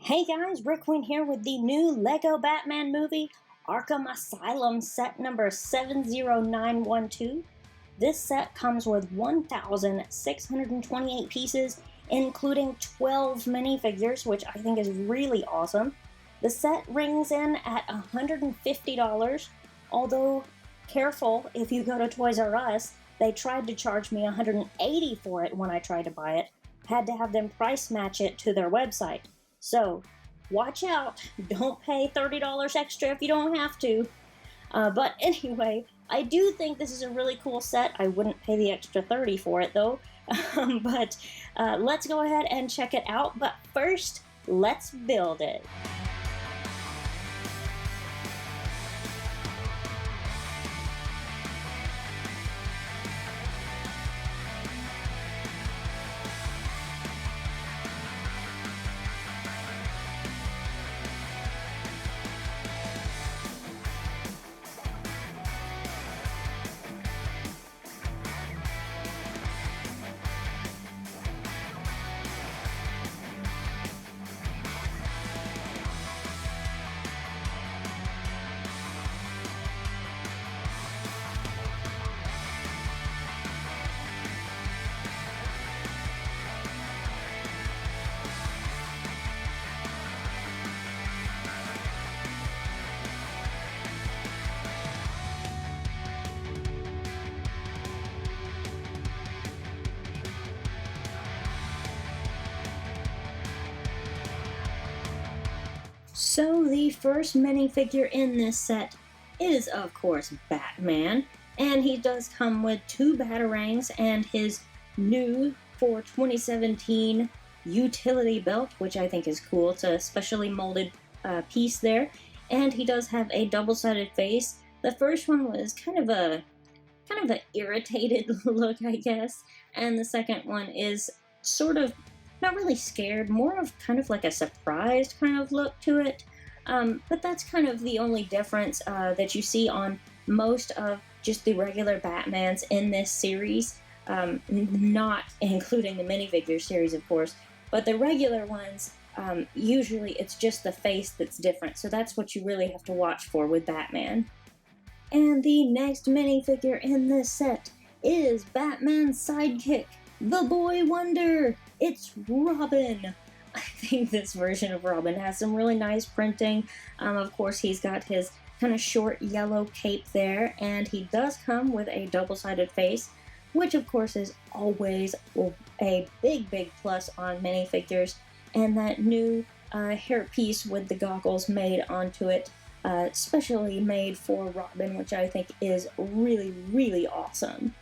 Hey guys, BrickQueen here with the new LEGO Batman movie, Arkham Asylum set number 70912. This set comes with 1,628 pieces, including 12 minifigures, which I think is really awesome. The set rings in at $150, although careful, if you go to Toys R Us, they tried to charge me $180 for it when I tried to buy it. Had to have them price match it to their website. So, watch out. Don't pay $30 extra if you don't have to. But anyway, I do think this is a really cool set. I wouldn't pay the extra $30 for it though. But let's go ahead and check it out. But first, let's build it. So the first minifigure in this set is, of course, Batman, and he does come with two batarangs and his new, for 2017, utility belt, which I think is cool. It's a specially molded piece there, and he does have a double-sided face. The first one was kind of a irritated look, I guess, and the second one is sort of not really scared, more of kind of like a surprised kind of look to it. But that's kind of the only difference that you see on most of just the regular Batmans in this series, not including the minifigure series, of course, but the regular ones, usually it's just the face that's different, so that's what you really have to watch for with Batman. And the next minifigure in this set is Batman's sidekick, the Boy Wonder! It's Robin! I think this version of Robin has some really nice printing. Of course, he's got his kind of short yellow cape there, and he does come with a double-sided face, which of course is always a big plus on minifigures, and that new hairpiece with the goggles made onto it, specially made for Robin, which I think is really awesome.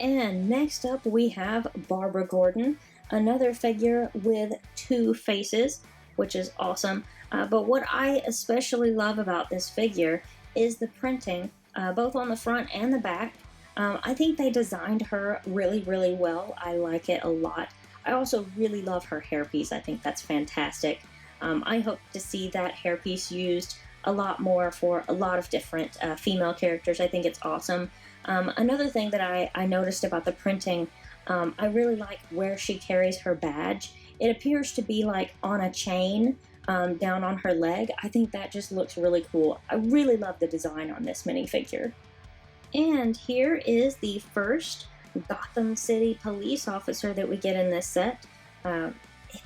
And next up we have Barbara Gordon, another figure with two faces, which is awesome. But what I especially love about this figure is the printing, both on the front and the back. I think they designed her really well. I like it a lot. I also really love her hairpiece. I think that's fantastic. I hope to see that hairpiece used a lot more for a lot of different female characters. I think it's awesome. Another thing that I noticed about the printing, I really like where she carries her badge. It appears to be like on a chain down on her leg. I think that just looks really cool. I really love the design on this minifigure. And here is the first Gotham City police officer that we get in this set.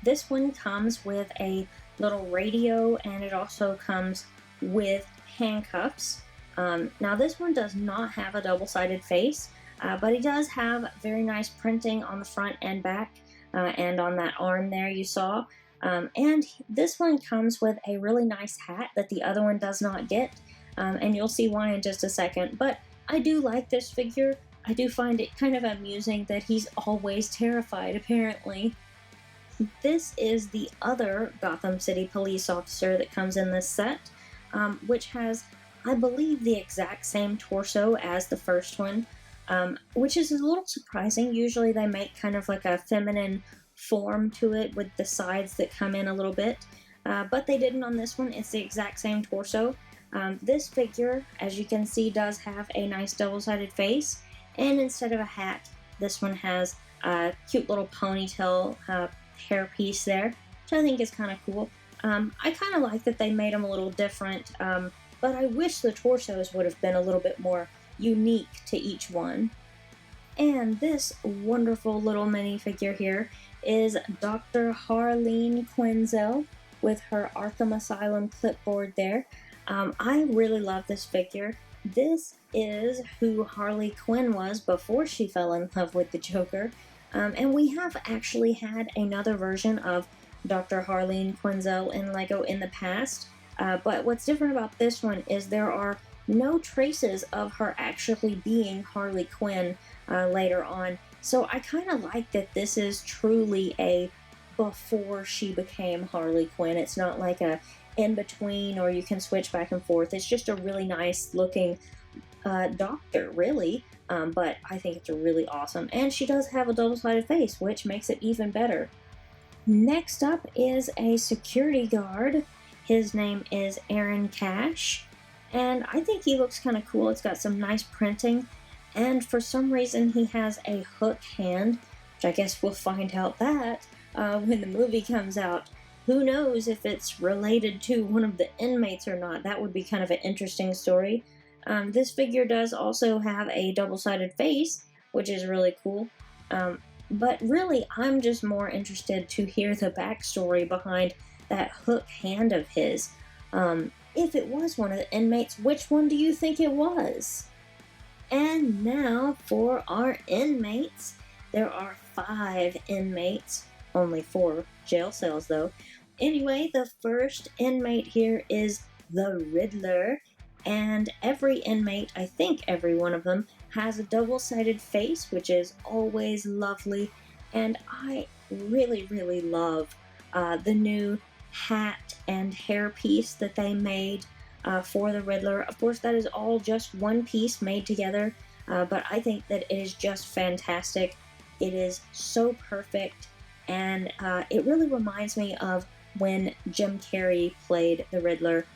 This one comes with a little radio, and it also comes with handcuffs. Now this one does not have a double-sided face, but he does have very nice printing on the front and back, and on that arm there you saw. And this one comes with a really nice hat that the other one does not get, and you'll see why in just a second. But I do like this figure. I do find it kind of amusing that he's always terrified, apparently. This is the other Gotham City police officer that comes in this set, which has, I believe, the exact same torso as the first one, which is a little surprising. Usually they make kind of like a feminine form to it with the sides that come in a little bit, but they didn't on this one. It's the exact same torso. This figure, as you can see, does have a nice double-sided face, and instead of a hat, this one has a cute little ponytail hairpiece there, which I think is kind of cool. I kind of like that they made them a little different, but I wish the torsos would have been a little bit more unique to each one. And this wonderful little minifigure here is Dr. Harleen Quinzel with her Arkham Asylum clipboard there. I really love this figure. This is who Harley Quinn was before she fell in love with the Joker. And we have actually had another version of Dr. Harleen Quinzel in LEGO in the past. But what's different about this one is there are no traces of her actually being Harley Quinn later on. So I kind of like that this is truly a before she became Harley Quinn. It's not like a in between or you can switch back and forth. It's just a really nice looking doctor, really. But I think it's really awesome. And she does have a double-sided face, which makes it even better. Next up is a security guard. His name is Aaron Cash. And I think he looks kind of cool. It's got some nice printing. And for some reason, he has a hook hand, which I guess we'll find out that when the movie comes out. Who knows if it's related to one of the inmates or not. That would be kind of an interesting story. This figure does also have a double-sided face, which is really cool. But really, I'm just more interested to hear the backstory behind that hook hand of his. If it was one of the inmates, which one do you think it was? And now for our inmates. There are 5 inmates, only 4 jail cells though. Anyway, the first inmate here is the Riddler, and every inmate, I think every one of them, has a double-sided face, which is always lovely, and I really, really love the new hat and hairpiece that they made for the Riddler. Of course, that is all just one piece made together, but I think that it is just fantastic. It is so perfect, and it really reminds me of when Jim Carrey played the Riddler,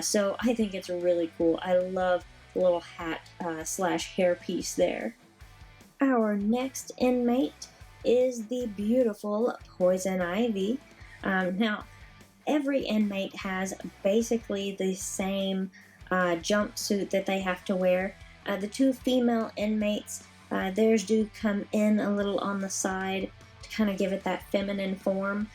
so I think it's really cool. I love the little hat slash hairpiece there. Our next inmate is the beautiful Poison Ivy. Now, every inmate has basically the same jumpsuit that they have to wear. The 2 female inmates, theirs do come in a little on the side to kind of give it that feminine form,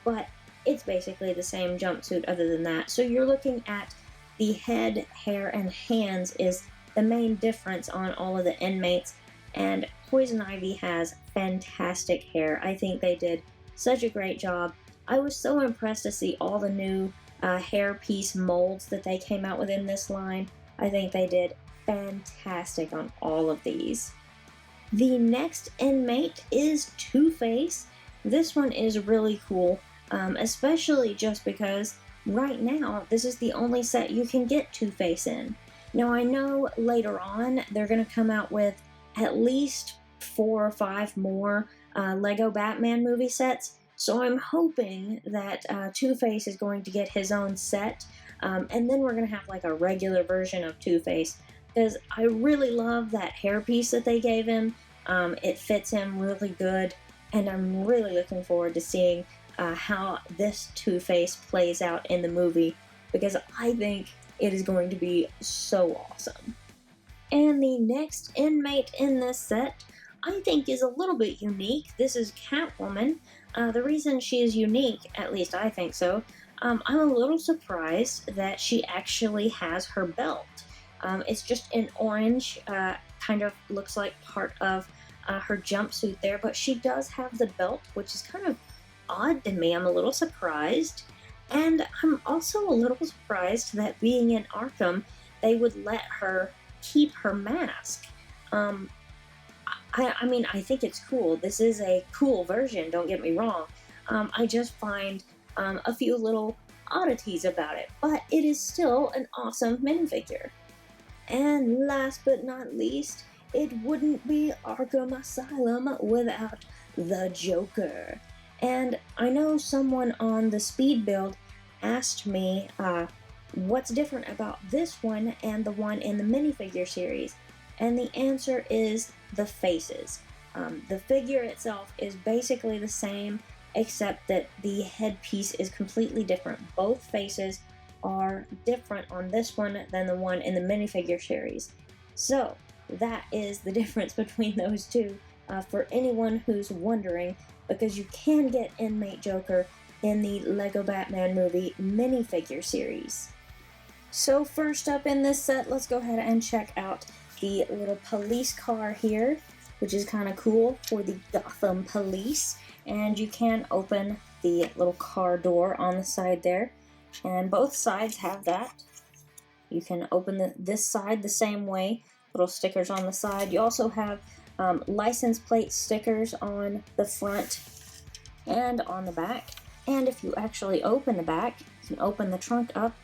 but it's basically the same jumpsuit other than that. So you're looking at the head, hair, and hands is the main difference on all of the inmates, and Poison Ivy has fantastic hair. I think they did such a great job. I was so impressed to see all the new hairpiece molds that they came out with in this line. I think they did fantastic on all of these. The next inmate is Two-Face. This one is really cool, especially just because right now this is the only set you can get Two-Face in. Now I know later on they're going to come out with at least 4 or 5 more LEGO Batman movie sets, so I'm hoping that Two-Face is going to get his own set, and then we're going to have like a regular version of Two-Face, because I really love that hairpiece that they gave him. It fits him really good, and I'm really looking forward to seeing how this Two-Face plays out in the movie, because I think it is going to be so awesome. And the next inmate in this set, I think, is a little bit unique. This is Catwoman. The reason she is unique, at least I think so, I'm a little surprised that she actually has her belt. It's just in orange, kind of looks like part of her jumpsuit there, but she does have the belt, which is kind of odd to me. I'm a little surprised, and I'm also a little surprised that being in Arkham, they would let her keep her mask. I mean, I think it's cool. This is a cool version, don't get me wrong. I just find a few little oddities about it, but it is still an awesome minifigure. And last but not least, it wouldn't be Arkham Asylum without the Joker. And I know someone on the speed build asked me what's different about this one and the one in the minifigure series, and the answer is the faces. The figure itself is basically the same, except that the headpiece is completely different. Both faces are different on this one than the one in the minifigure series. So that is the difference between those two, for anyone who's wondering, because you can get Inmate Joker in the Lego Batman movie minifigure series. So first up in this set, let's go ahead and check out the little police car here, which is kind of cool, for the Gotham police. And you can open the little car door on the side there, and both sides have that. You can open this side the same way, little stickers on the side. You also have license plate stickers on the front and on the back. And if you actually open the back, you can open the trunk up,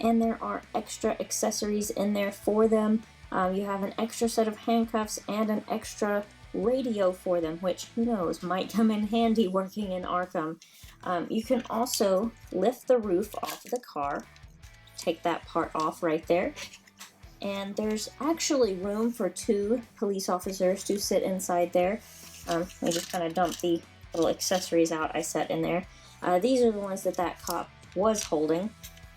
and there are extra accessories in there for them. You have an extra set of handcuffs and an extra radio for them, which, who knows, might come in handy working in Arkham. You can also lift the roof off of the car, take that part off right there, and there's actually room for 2 police officers to sit inside there. Let me just kind of dump the little accessories out I set in there. These are the ones that cop was holding,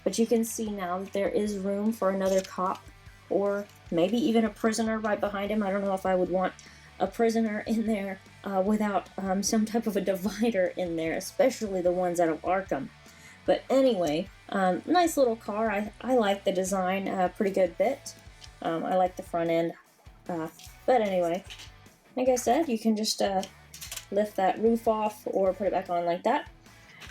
but you can see now that there is room for another cop, or maybe even a prisoner right behind him. I don't know if I would want a prisoner in there without some type of a divider in there, especially the ones out of Arkham. But anyway, nice little car. I like the design a pretty good bit. I like the front end. But anyway, like I said, you can just lift that roof off or put it back on like that.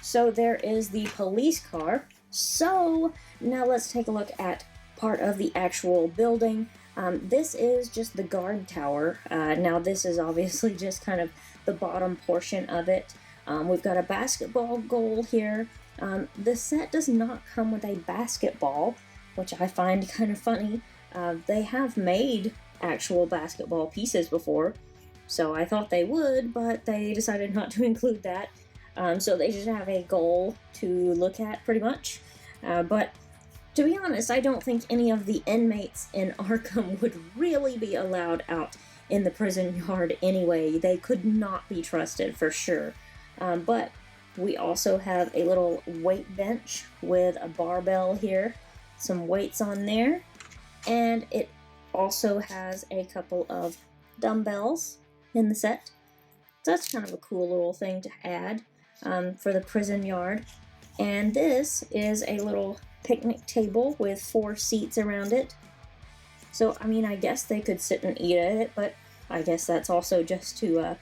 So there is the police car. So now let's take a look at part of the actual building. This is just the guard tower. Now this is obviously just kind of the bottom portion of it. We've got a basketball goal here. The set does not come with a basketball, which I find kind of funny. They have made actual basketball pieces before, so I thought they would, but they decided not to include that. So they just have a goal to look at, pretty much. But to be honest, I don't think any of the inmates in Arkham would really be allowed out in the prison yard anyway. They could not be trusted for sure. But we also have a little weight bench with a barbell here, some weights on there, and it also has a couple of dumbbells in the set. So that's kind of a cool little thing to add for the prison yard. And this is a little picnic table with 4 seats around it. So, I mean, I guess they could sit and eat at it, but I guess that's also just to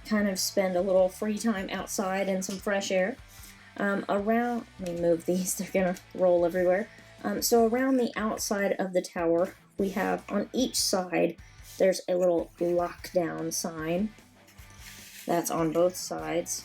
kind of spend a little free time outside in some fresh air. Let me move these, they're gonna roll everywhere. So around the outside of the tower, we have on each side, there's a little lockdown sign. That's on both sides.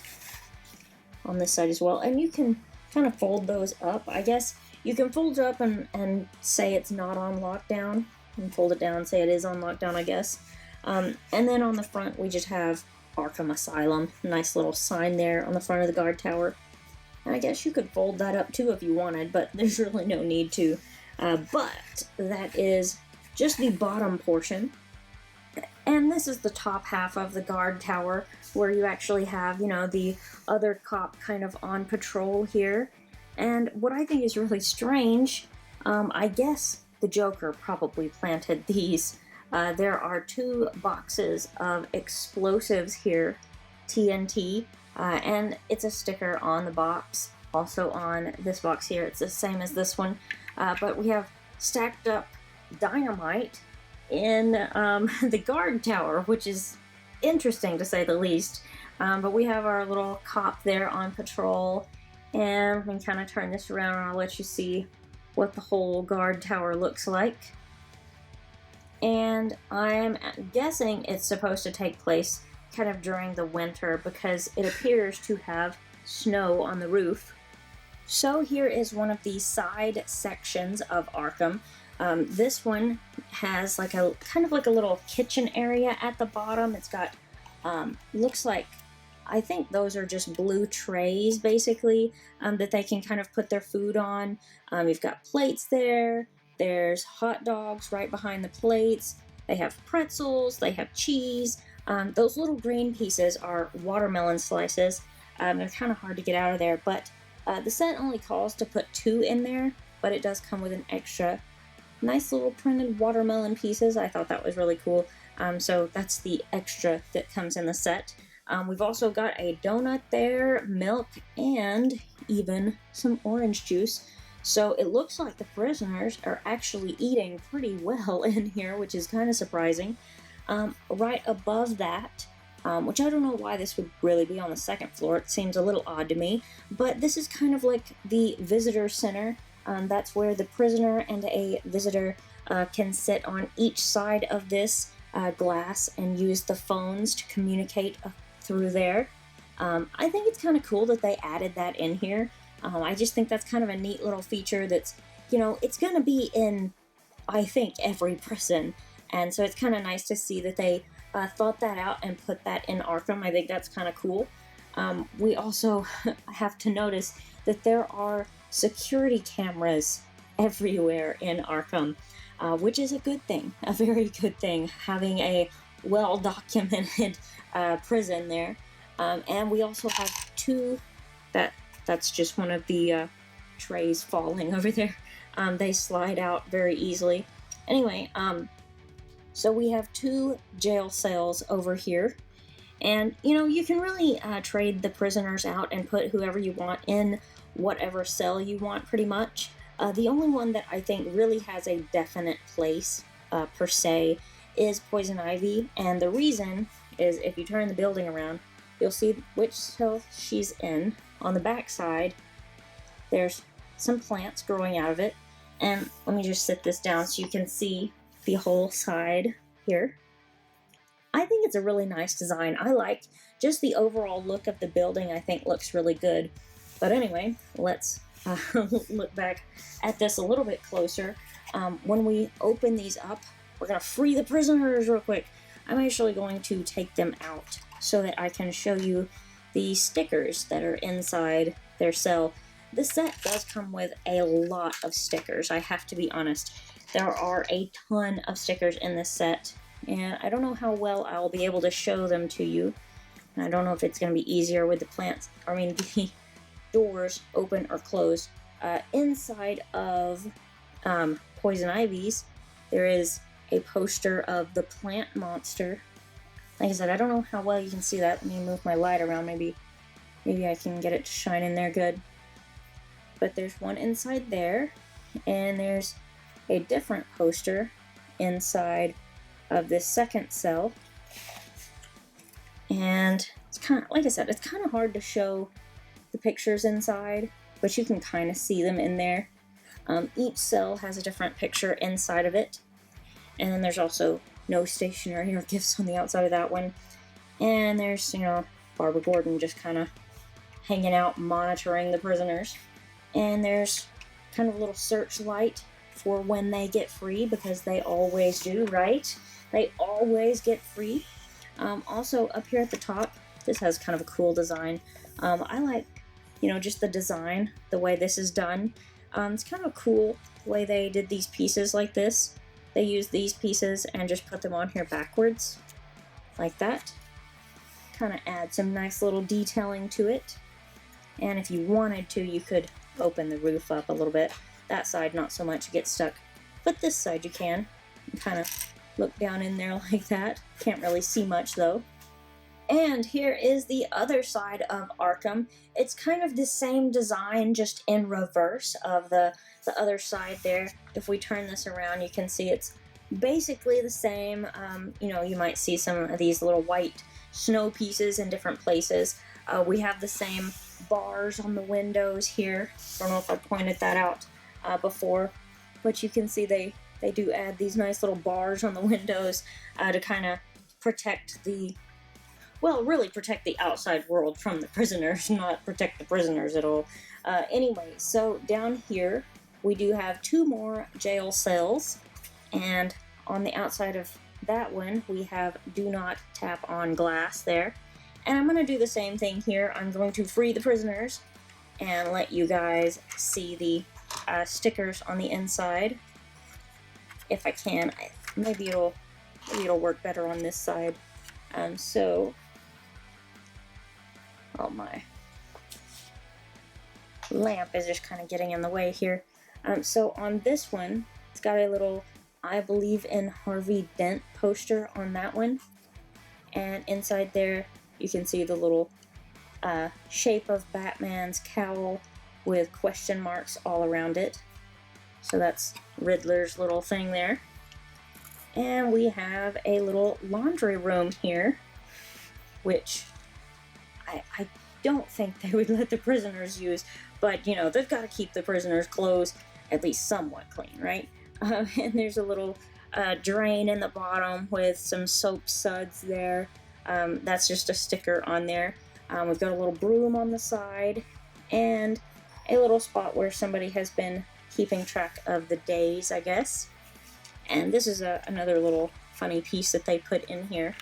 On this side as well. And you can kind of fold those up. I guess you can fold it up and say it's not on lockdown, and fold it down and say it is on lockdown, I guess. And then on the front, we just have Arkham Asylum. Nice little sign there on the front of the guard tower. And I guess you could fold that up too if you wanted, but there's really no need to. But that is just the bottom portion. And this is the top half of the guard tower, where you actually have, you know, the other cop kind of on patrol here. And what I think is really strange, I guess the Joker probably planted these. There are 2 boxes of explosives here, TNT, and it's a sticker on the box. Also on this box here, it's the same as this one, but we have stacked up dynamite in the guard tower, which is interesting to say the least. But we have our little cop there on patrol, and we can kind of turn this around and I'll let you see what the whole guard tower looks like. And I'm guessing it's supposed to take place kind of during the winter because it appears to have snow on the roof. So here is one of the side sections of Arkham. This one has like a kind of like a little kitchen area at the bottom. It's got looks like, I think those are just blue trays basically, that they can kind of put their food on. You've got plates there. There's hot dogs right behind the plates. They have pretzels. They have cheese. Those little green pieces are watermelon slices. They're kind of hard to get out of there, but the set only calls to put 2 in there, but it does come with an extra nice little printed watermelon pieces. I thought that was really cool. So that's the extra that comes in the set. We've also got a donut there, milk, and even some orange juice. So it looks like the prisoners are actually eating pretty well in here, which is kind of surprising. Right above that, which I don't know why this would really be on the second floor. It seems a little odd to me, but this is kind of like the visitor center. That's where the prisoner and a visitor can sit on each side of this glass and use the phones to communicate through there. I think it's kind of cool that they added that in here. I just think that's kind of a neat little feature that's, it's going to be in, I think, every prison. And so it's kind of nice to see that they thought that out and put that in Arkham. I think that's kind of cool. We also have to notice that there are security cameras everywhere in Arkham, which is a good thing, a very good thing, having a well-documented prison there. And we also have 2, that's just one of the trays falling over there. They slide out very easily. Anyway, so we have 2 jail cells over here. And, you can really trade the prisoners out and put whoever you want in whatever cell you want, pretty much. The only one that I think really has a definite place, per se, is Poison Ivy. And the reason is if you turn the building around, you'll see which cell she's in. On the back side, there's some plants growing out of it. And let me just sit this down so you can see the whole side here. I think it's a really nice design. I like just the overall look of the building. I think looks really good. But anyway, let's look back at this a little bit closer. When we open these up, we're going to free the prisoners real quick. I'm actually going to take them out so that I can show you the stickers that are inside their cell. This set does come with a lot of stickers, I have to be honest. There are a ton of stickers in this set, and I don't know how well I'll be able to show them to you. And I don't know if it's going to be easier with the doors open or closed. Inside of Poison Ivy's, there is a poster of the plant monster. Like I said, I don't know how well you can see that. Let me move my light around. Maybe I can get it to shine in there good. But there's one inside there, and there's a different poster inside of this second cell. And it's kind of, like I said, it's kind of hard to show the pictures inside, but you can kind of see them in there. Each cell has a different picture inside of it. And then there's also no stationery or gifts on the outside of that one. And there's, Barbara Gordon just kind of hanging out, monitoring the prisoners. And there's kind of a little searchlight for when they get free, because they always do, right? They always get free. Also, up here at the top, this has kind of a cool design. I like, just the design, the way this is done. It's kind of cool the way they did these pieces like this. They used these pieces and just put them on here backwards, like that. Kind of add some nice little detailing to it. And if you wanted to, you could open the roof up a little bit. That side, not so much, it gets stuck. But this side you can. Kind of look down in there like that. Can't really see much though. And here is the other side of Arkham. It's kind of the same design, just in reverse of the other side there. If we turn this around, you can see it's basically the same. You might see some of these little white snow pieces in different places. We have the same bars on the windows here. Don't know if I pointed that out before, but you can see they do add these nice little bars on the windows to kind of protect really protect the outside world from the prisoners, not protect the prisoners at all. Anyway, so down here we do have 2 more jail cells, and on the outside of that one we have do not tap on glass there. And I'm going to do the same thing here. I'm going to free the prisoners and let you guys see the stickers on the inside. If I can, maybe it'll work better on this side. Oh my, lamp is just kind of getting in the way here. So on this one, it's got a little I Believe in Harvey Dent poster on that one. And inside there, you can see the little shape of Batman's cowl with question marks all around it. So that's Riddler's little thing there. And we have a little laundry room here, which I don't think they would let the prisoners use, but you know, they've got to keep the prisoners' clothes at least somewhat clean, right? And there's a little drain in the bottom with some soap suds there. That's just a sticker on there. We've got a little broom on the side and a little spot where somebody has been keeping track of the days, I guess. And this is another little funny piece that they put in here.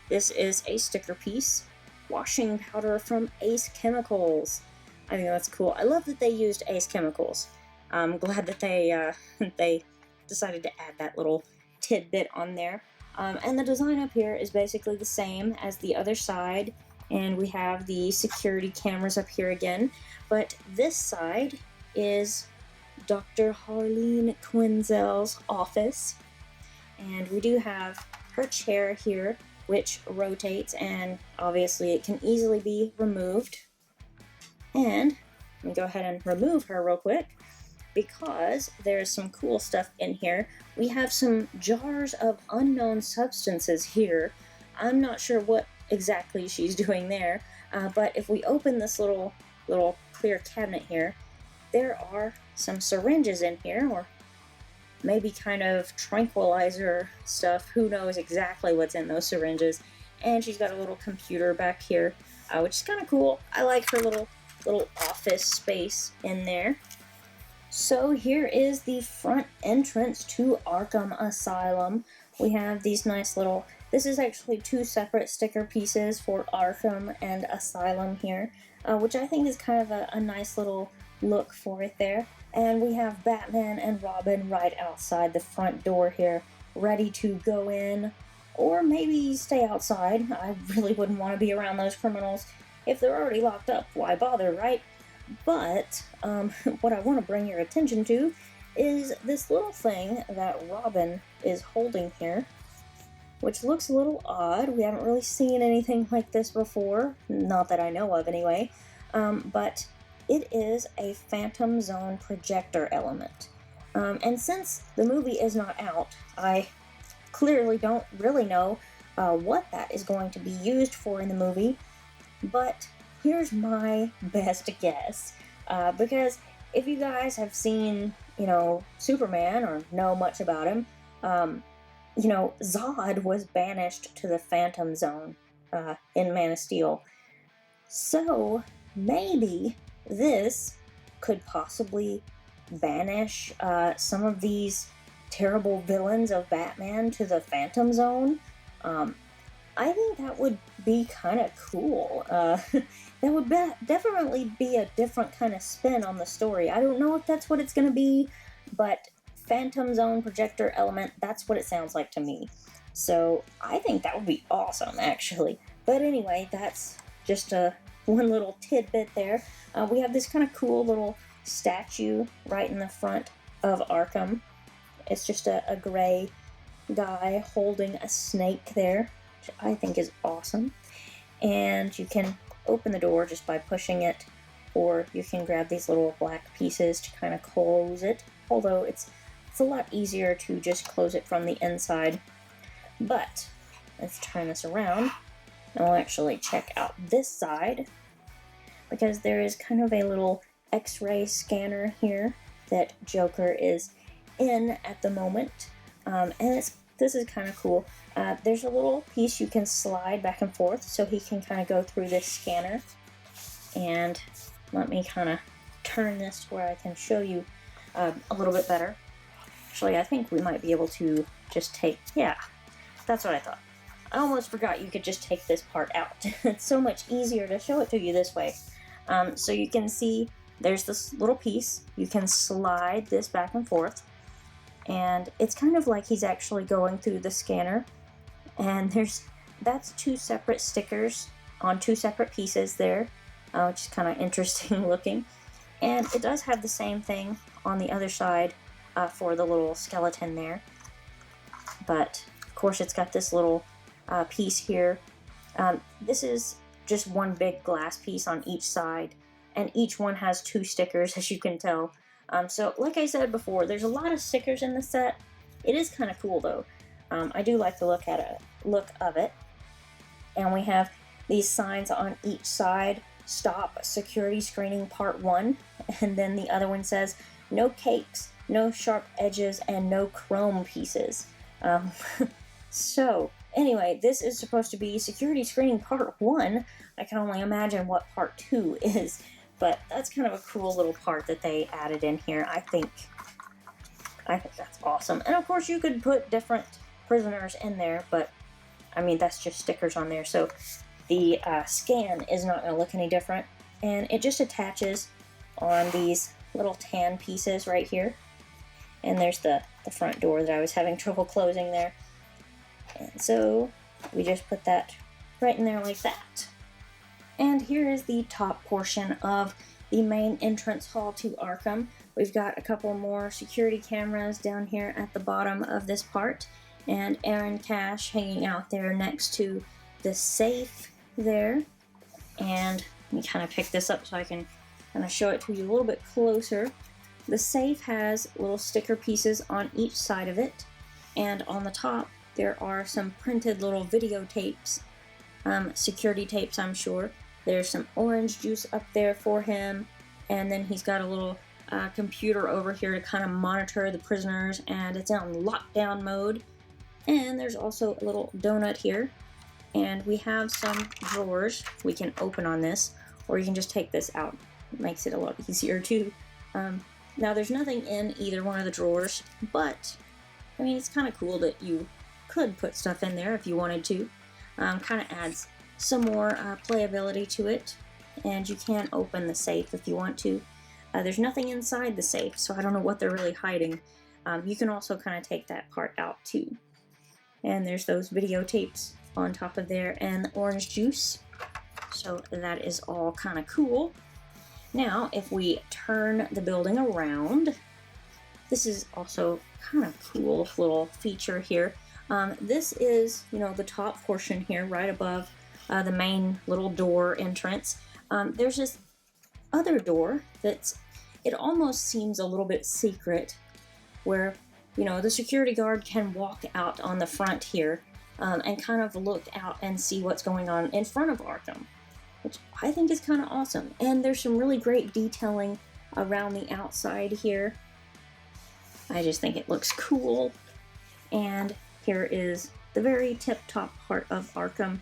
This is a sticker piece. Washing powder from Ace Chemicals. I think that's cool. I love that they used Ace Chemicals. I'm glad that they decided to add that little tidbit on there. And the design up here is basically the same as the other side. And we have the security cameras up here again. But this side is Dr. Harleen Quinzel's office. And we do have her chair here, which rotates, and obviously it can easily be removed. And let me go ahead and remove her real quick, because there's some cool stuff in here. We have some jars of unknown substances here. I'm not sure what exactly she's doing there, but if we open this little clear cabinet here, there are some syringes in here, or maybe kind of tranquilizer stuff. Who knows exactly what's in those syringes. And she's got a little computer back here, which is kind of cool. I like her little office space in there. So here is the front entrance to Arkham Asylum. We have these nice little... This is actually two separate sticker pieces for Arkham and Asylum here, which I think is kind of a nice little look for it there. And we have Batman and Robin right outside the front door here, ready to go in, or maybe stay outside. I really wouldn't want to be around those criminals. If they're already locked up, why bother, right? But what I want to bring your attention to is this little thing that Robin is holding here, which looks a little odd. We haven't really seen anything like this before, not that I know of anyway, but it is a Phantom Zone projector element. And since the movie is not out, I clearly don't really know what that is going to be used for in the movie, but here's my best guess. Because if you guys have seen, Superman or know much about him, Zod was banished to the Phantom Zone in Man of Steel. So maybe this could possibly banish some of these terrible villains of Batman to the Phantom Zone. I think that would be kind of cool. That would definitely be a different kind of spin on the story. I don't know if that's what it's going to be, but Phantom Zone projector element, that's what it sounds like to me. So I think that would be awesome, actually. But anyway, that's just one little tidbit there. We have this kind of cool little statue right in the front of Arkham. It's just a gray guy holding a snake there, which I think is awesome. And you can open the door just by pushing it, or you can grab these little black pieces to kind of close it, although it's a lot easier to just close it from the inside. But let's turn this around, and we'll actually check out this side, because there is kind of a little X-ray scanner here that Joker is in at the moment, and this is kind of cool. There's a little piece you can slide back and forth so he can kind of go through this scanner. And let me kind of turn this where I can show you a little bit better. Actually, I think we might be able to just take... Yeah, that's what I thought. I almost forgot you could just take this part out. It's so much easier to show it to you this way. So you can see there's this little piece. You can slide this back and forth. And it's kind of like he's actually going through the scanner. And that's two separate stickers on two separate pieces there, which is kind of interesting looking. And it does have the same thing on the other side for the little skeleton there. But, of course, it's got this little piece here. This is just one big glass piece on each side, and each one has 2 stickers, as you can tell. So, like I said before, there's a lot of stickers in the set. It is kind of cool, though. I do like the look of it. And we have these signs on each side. Stop security screening part 1. And then the other one says, no cakes, no sharp edges, and no chrome pieces. So, anyway, this is supposed to be security screening part 1. I can only imagine what part 2 is. But that's kind of a cool little part that they added in here. I think that's awesome. And of course you could put different prisoners in there, but I mean that's just stickers on there. So the scan is not going to look any different. And it just attaches on these little tan pieces right here. And there's the front door that I was having trouble closing there. And so we just put that right in there like that. And here is the top portion of the main entrance hall to Arkham. We've got a couple more security cameras down here at the bottom of this part. And Aaron Cash hanging out there next to the safe there. And let me kind of pick this up so I can kind of show it to you a little bit closer. The safe has little sticker pieces on each side of it. And on the top, there are some printed little videotapes. Security tapes, I'm sure. There's some orange juice up there for him, and then he's got a little computer over here to kind of monitor the prisoners, and it's on lockdown mode. And there's also a little donut here, and we have some drawers we can open on this, or you can just take this out. It makes it a lot easier too. Now there's nothing in either one of the drawers, but I mean it's kind of cool that you could put stuff in there if you wanted to. Kind of adds some more playability to it, and you can open the safe if you want to. There's nothing inside the safe, so I don't know what they're really hiding. You can also kind of take that part out too. And there's those videotapes on top of there and the orange juice, so that is all kind of cool. Now if we turn the building around, this is also kind of cool little feature here. This is, the top portion here right above the main little door entrance. There's this other door it almost seems a little bit secret, where the security guard can walk out on the front here and kind of look out and see what's going on in front of Arkham, which I think is kind of awesome. And there's some really great detailing around the outside here. I just think it looks cool. And here is the very tip-top part of Arkham.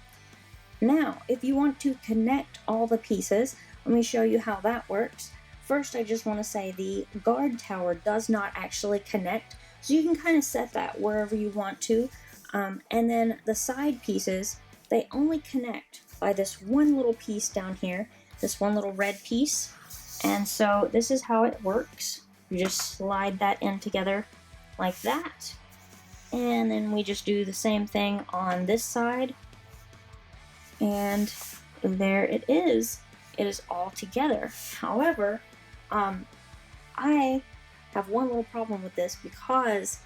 Now, if you want to connect all the pieces, let me show you how that works. First, I just want to say the guard tower does not actually connect, so you can kind of set that wherever you want to. And then the side pieces, they only connect by this one little piece down here, this one little red piece. And so this is how it works. You just slide that in together like that. And then we just do the same thing on this side. And there it is. It is all together. However, I have one little problem with this because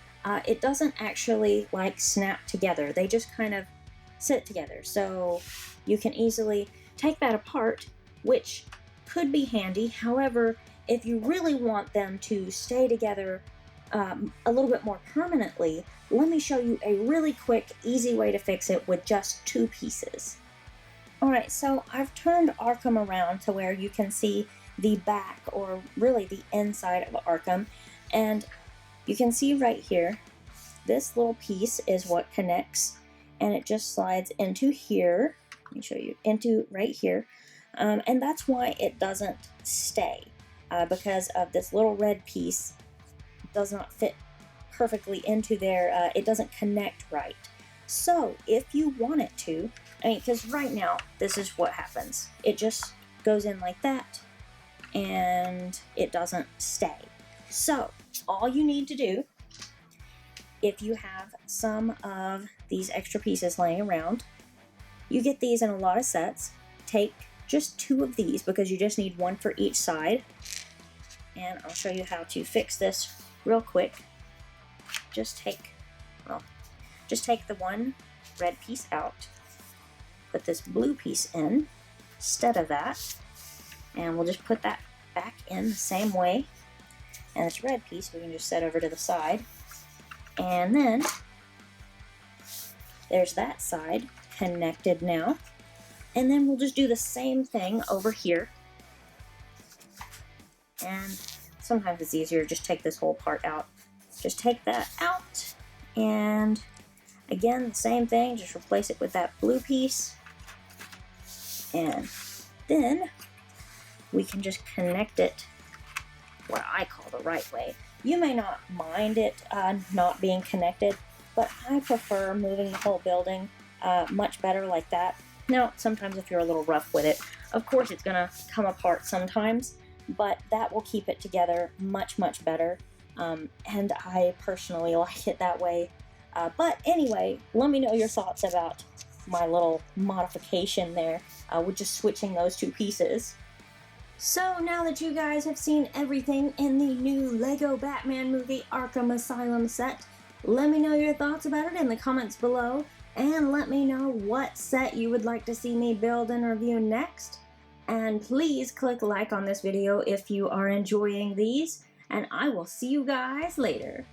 it doesn't actually snap together. They just kind of sit together. So you can easily take that apart, which could be handy. However, if you really want them to stay together a little bit more permanently, let me show you a really quick, easy way to fix it with just 2 pieces. Alright, so I've turned Arkham around to where you can see the back, or really the inside of Arkham, and you can see right here, this little piece is what connects, and it just slides into here. Let me show you, into right here, and that's why it doesn't stay, because of this little red piece does not fit perfectly into there. It doesn't connect right. So if you want it to, because right now this is what happens. It just goes in like that and it doesn't stay. So all you need to do, if you have some of these extra pieces laying around, you get these in a lot of sets. Take just 2 of these because you just need one for each side. and I'll show you how to fix this real quick. Just take the one red piece out, put this blue piece in instead of that, and we'll just put that back in the same way. And this red piece we can just set over to the side, and then there's that side connected now. And then we'll just do the same thing over here. And sometimes it's easier to just take this whole part out. Just take that out, and again, the same thing, just replace it with that blue piece. And then we can just connect it what I call the right way. You may not mind it not being connected, but I prefer moving the whole building much better like that. Now, sometimes if you're a little rough with it, of course it's gonna come apart sometimes, but that will keep it together much, much better. And I personally like it that way. But anyway, let me know your thoughts about my little modification there with just switching those two pieces. So now that you guys have seen everything in the new Lego Batman movie Arkham Asylum set, let me know your thoughts about it in the comments below, and let me know what set you would like to see me build and review next. And please click like on this video if you are enjoying these, and I will see you guys later.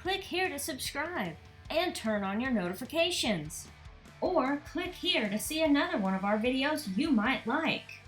Click here to subscribe and turn on your notifications. Or click here to see another one of our videos you might like.